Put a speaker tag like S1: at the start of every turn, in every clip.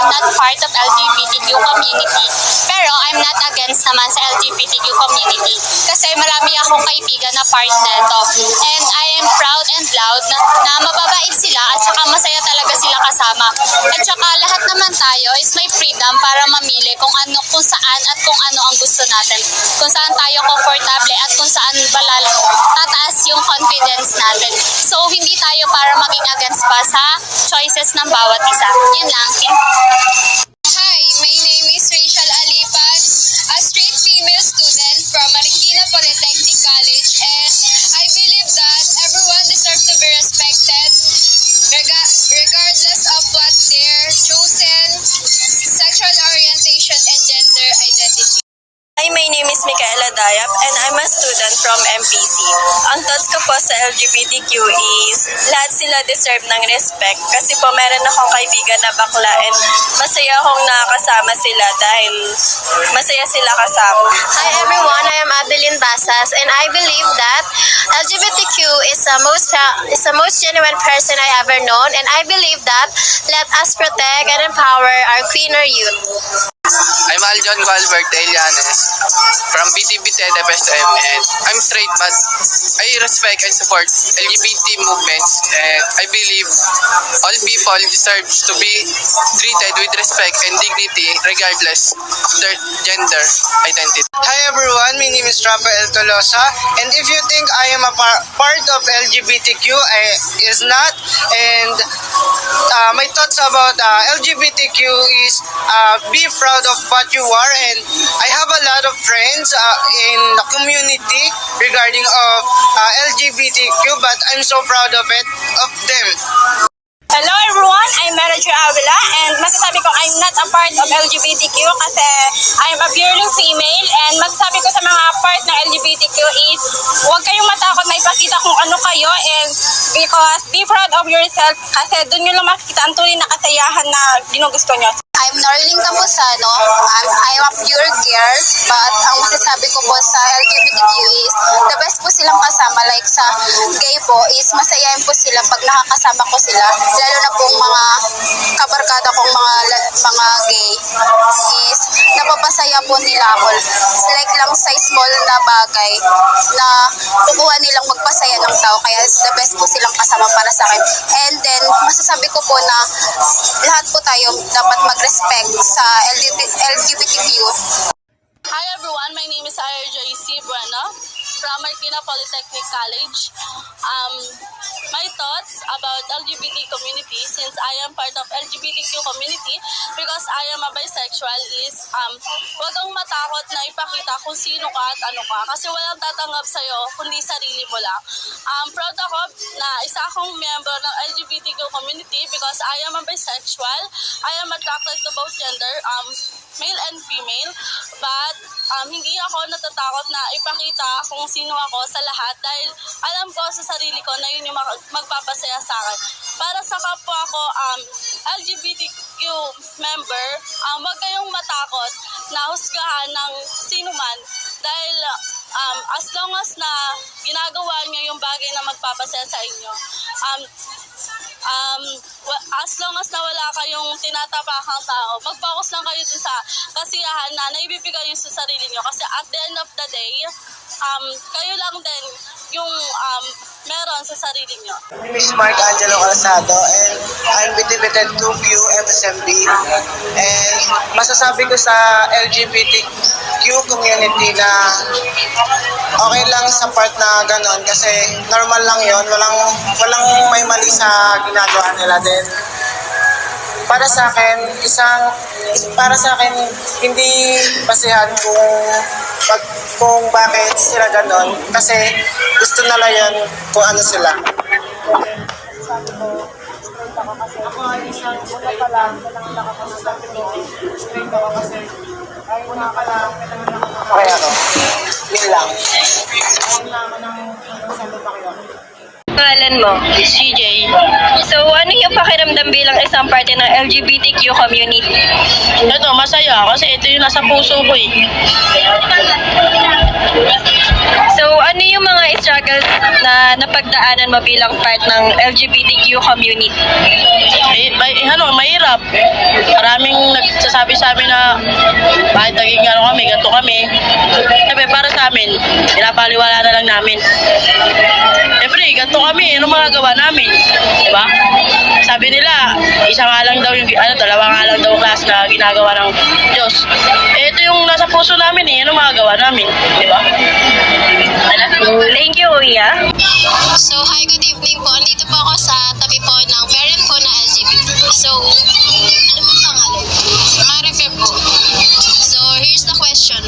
S1: am not part of LGBTQ community, pero I'm not against naman sa LGBTQ community kasi marami akong kaibigan na part nito. And I am proud and loud na mababait sila at saka masaya talaga sila kasama. At saka lahat naman tayo is may freedom para mamili kung saan at kung ano ang gusto natin. Kung saan tayo komportable at kung saan tataas yung confidence natin. So hindi tayo para maging against pa sa choices ng bawat isa. Yun lang.
S2: Hi, my name is Rachel Alipan, a straight female student from Marikina Polytechnic College, and I believe that everyone deserves to be respected regardless of what their chosen sexual orientation and gender identity.
S3: Hi, my name is Micaela Dayap and I'm a student from MPC. Ang thoughts ko po sa LGBTQ is lahat sila deserve ng respect kasi po meron akong kaibigan na bakla and masaya akong nakakasama sila dahil masaya sila kasama.
S4: Hi everyone, I am Adeline Basas and I believe that LGBTQ is the most genuine person I ever known, and I believe that let us protect and empower our queer youth.
S5: I'm Aljon Gualbert Elianes from BTB TEDFSM, and I'm straight but I respect and support LGBT movements, and I believe all people deserves to be treated with respect and dignity regardless of their gender identity.
S6: Hi everyone, my name is Rafael Tolosa, and if you think I am a part of LGBTQ, I is not, and my thoughts about LGBTQ is be proud of what you are, and I have a lot of friends in the community regarding of LGBTQ, but I'm so proud of them.
S3: Hello everyone, I'm Manager Avila and masasabi ko I'm not a part of LGBTQ kasi I'm a purely female, and masasabi ko sa mga part ng LGBTQ is huwag kayong matakot na ipakita kung ano kayo, and because be proud of yourself kasi dun nyo lang makikita ang tunay na kasayahan na ginugusto nyo.
S1: I'm Norling Campusano. I'm a pure girl, but ang masasabi ko po sa LGBTQ is the best po silang kasama. Like sa gay po is masayahin po sila pag nakakasama ko sila. Lalo na pong mga kabarkada kong mga gay is napapasaya po nila ako. Like lang sa small na bagay na kukuha nilang magpasaya ng tao. Kaya the best po silang kasama para sa akin. And then masasabi ko po na lahat po tayo dapat mag-respect sa LGBTQ.
S7: Hi everyone, my name is RJC Bueno from Marikina Polytechnic College. My thoughts about LGBT community, since I am part of LGBTQ community because I am a bisexual, is huwag kang matakot na ipakita kung sino ka at ano ka kasi walang tatanggap sa'yo kundi sarili mo lang. Proud ako na isa akong member ng LGBTQ community because I am a bisexual. I am attracted to both gender, male and female, but hindi ako natatakot na ipakita kung sino ako sa lahat dahil alam ko sa sarili ko na yun yung magpapasaya sa akin. Para sa kapwa ko LGBTQ member, huwag kayong matakot na husgahan ng sino man dahil as long as na ginagawa niyo yung bagay na magpapasaya sa inyo, as long as na wala kayong tinatapakang tao, mag-focus lang kayo dun sa kasiyahan na naibibigay nyo sa sarili nyo. Kasi at the end of the day, kayo lang din yung meron sa sarili nyo.
S6: My name is Mark Angelo Calzado, and I'm BTB-TED 2Q FSMB, and masasabi ko sa LGBTQ community na okay lang sa part na ganon kasi normal lang yon, walang may mali sa ginagawa nila din. Para sa akin hindi basihan kung bakit sila ganon kasi gusto nila yan kung ano sila. Ako ay isang una pa lang kailangan ako sa straight ako kasi ay una pa lang kailangan ako okay ako. Yun lang. Ayun naman ang sabi pa kayo.
S3: Pangalan mo? CJ. So, ano yung pakiramdam bilang isang parte ng LGBTQ community?
S7: Ito, masaya kasi ito yung nasa puso ko eh.
S3: So, ano yung mga struggles na napagdaanan mo bilang part ng LGBTQ community?
S7: Mahirap. Maraming nagsasabi sa amin na bakit naging ganito kami. Siyempre, para sa amin, pinapaliwala na lang namin. Siyempre, ganito kami, ano mga gawa namin? Diba? Sabi nila, isa nga lang daw yung, dalawa nga lang daw class na ginagawa ng Diyos. Ito yung nasa puso namin eh, ano mga gawa namin? Diba?
S3: Thank you, Kuya.
S4: So, hi, good evening po. Andito po ako sa tabi po ng parent ko na LGBT. So, ano po pangalan? Marife po. So, here's the question.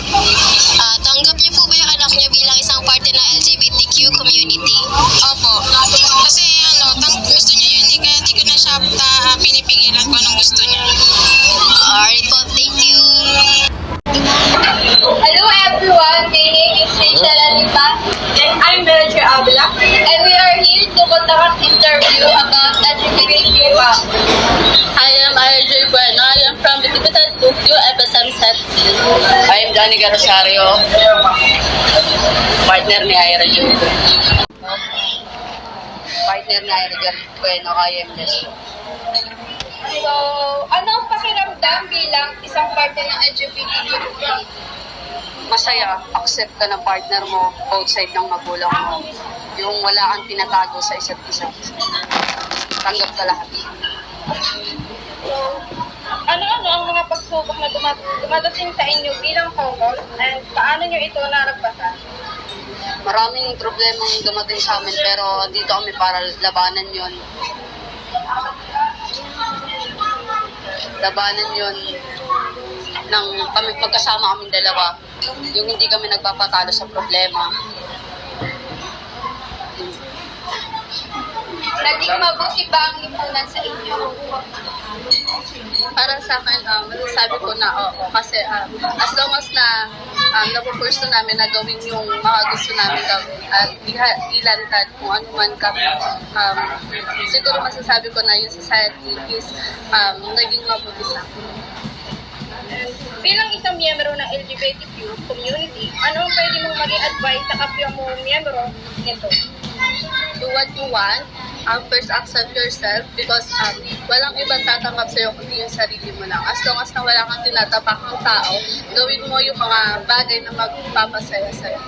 S4: Tanggap niyo po ba yung anak niyo bilang isang parte ng LGBTQ community? Opo. Kasi gusto niya yun eh, kaya di ko na siya pinipigilan kung anong gusto niya. Alright po, thank you.
S2: Hello everyone, my name is Rachel Alipa
S3: And I'm Melody Avila.
S2: and we are here to conduct an interview about LGBTQ.
S7: I am RJ Bueno. I am from the Tibetan Tokyo FSM set. I am Johnny Garosario, partner ni Ira Jun. Partner ni Ira Jun Bueno, IMS.
S2: So, ano ang pakiramdam bilang isang parte ng LGBTQ community?
S7: Masaya, accept ka ng partner mo, both side ng magulang mo. Yung wala kang tinatago sa isa't isa. Tanggap ka lahat.
S3: Ano-ano ang mga pagsubok na dumadating sa inyo bilang couple and paano nyo ito naragpasan?
S7: Maraming problemang dumating sa amin pero dito kami para labanan yon. Labanan yon ng kami magkasama kaming dalawa. Yung hindi kami nagpapatalo sa problema.
S2: Naging mabuti ba ang lipunan sa inyo?
S7: Para sa akin, masasabi ko na oo. Kasi as long as na napupurso namin na gawin yung mga gusto namin gawin at ilantad kung ano man kami, siguro masasabi ko na yung society is naging mabuti sa akin.
S3: Bilang isang miyembro ng LGBTQ community, ano ang pwede mong maging advice sa kapwa mo miyembro nito?
S7: Do what you want. First, accept yourself because walang ibang tatanggap sa'yo kundi yung sarili mo lang. As long as na wala kang tinatapakang tao, gawin mo yung mga bagay na magpapasaya sa'yo.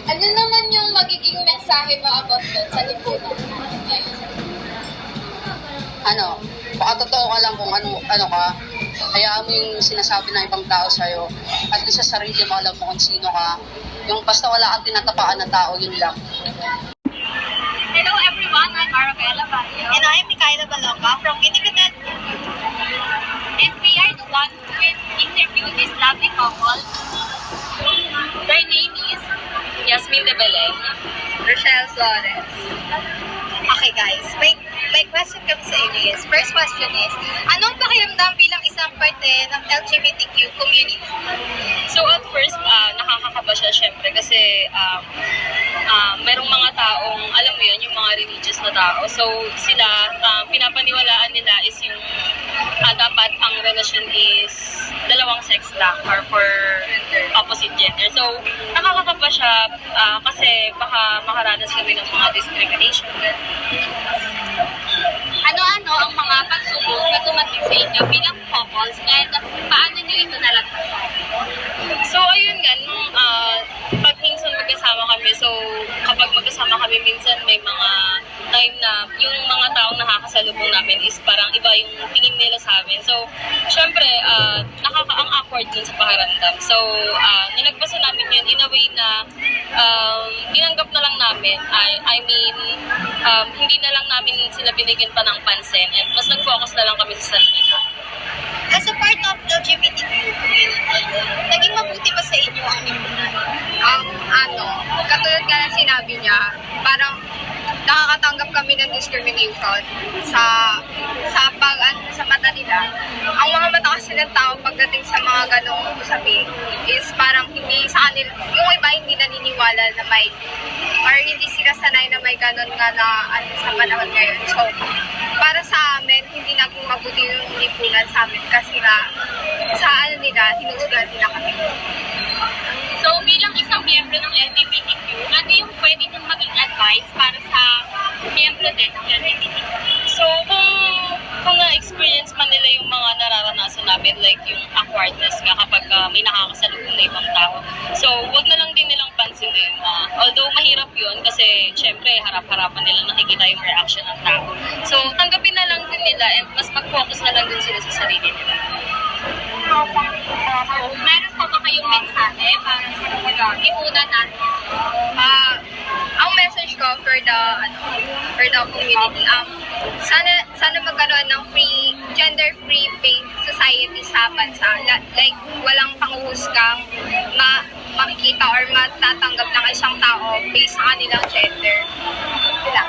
S2: Ano naman yung magiging mensahe mo about doon sa lipunan?
S7: Baka totoo ka lang kung ano ka, hayaan mo yung sinasabi ng ibang tao sa'yo. At least sa sarili mo, alam mo kung sino ka. Yung basta wala kang tinatapakan na tao, yun lang.
S3: Hello everyone, I'm Arabella Bayo.
S4: And I am Mikaela Balonga from Winipitan.
S3: And we are the ones who will interview this lovely couple. Their name is Yasmin de Belen, Rochelle Flores.
S4: Okay guys, may question kami sa inyo is, first question is, anong pakiramdam bilang isang parte ng LGBTQ community?
S3: So at first, nakakakaba siya syempre kasi merong mga taong, alam mo yun, yung mga religious na tao. So sila, pinapaniwalaan nila is yung dapat ang relasyon is dalawang sex lang or for opposite gender. So nakakakaba siya kasi baka makaranas kami ng mga discrimination.
S2: Ano-ano ang mga pagsubok na tumating sa inyo bilang couples and paano nyo ito nalagpasan?
S3: So ayun nga, nung pag minsan magkasama kami, so kapag magkasama kami minsan may mga time na yung mga taong nakakasalubong namin is parang iba yung tingin nila sa amin. So syempre, ang awkward dun sa pakiramdam. So nilagpasan namin yun in a way na tinanggap na lang namin. I mean, hindi na lang namin sila binigyan pa ng pansin and mas nag-focus na lang kami sa sarili.
S4: As a part of LGBTQ community, naging mabuti ba sa inyo ang lipunan?
S8: Katulad nga ng sinabi niya, parang nakakatanggap kami ng discrimination sa mata nila. Ang mga pupunta kasi ng tao pagdating sa mga ganong usapin is parang hindi sa kanila, yung iba hindi naniniwala na may, or hindi sila sanay na may ganon nga na ano, sa panahon ngayon. So, para sa amin, hindi naging mabuti yung lipunan sa amin kasi nga, sa ano nila, hinusgan nila kami.
S3: So, bilang isang miyembro ng LGBTQ, ano yung pwede niyong maging advice para sa miyembro din ng LGBTQ?
S7: So, kung na-experience man nila yung mga nararanasan namin, like yung awkwardness nga kapag may nakakasalubong na ibang tao. So, wag na lang din nilang pansinin na, although mahirap yun kasi syempre harap-harapan nilang nakikita yung reaction ng tao. So, tanggapin na lang din nila and mas mag-focus na lang din sila sa sarili nila.
S3: Meron pa ba kayong mensahe para sa mga ipunan natin?
S8: Ang message ko for the community, sana magkaroon ng gender-free society sa bansa. Like, walang panghuhusgang makikita or matatanggap ng isang tao based sa kanilang gender. Wala.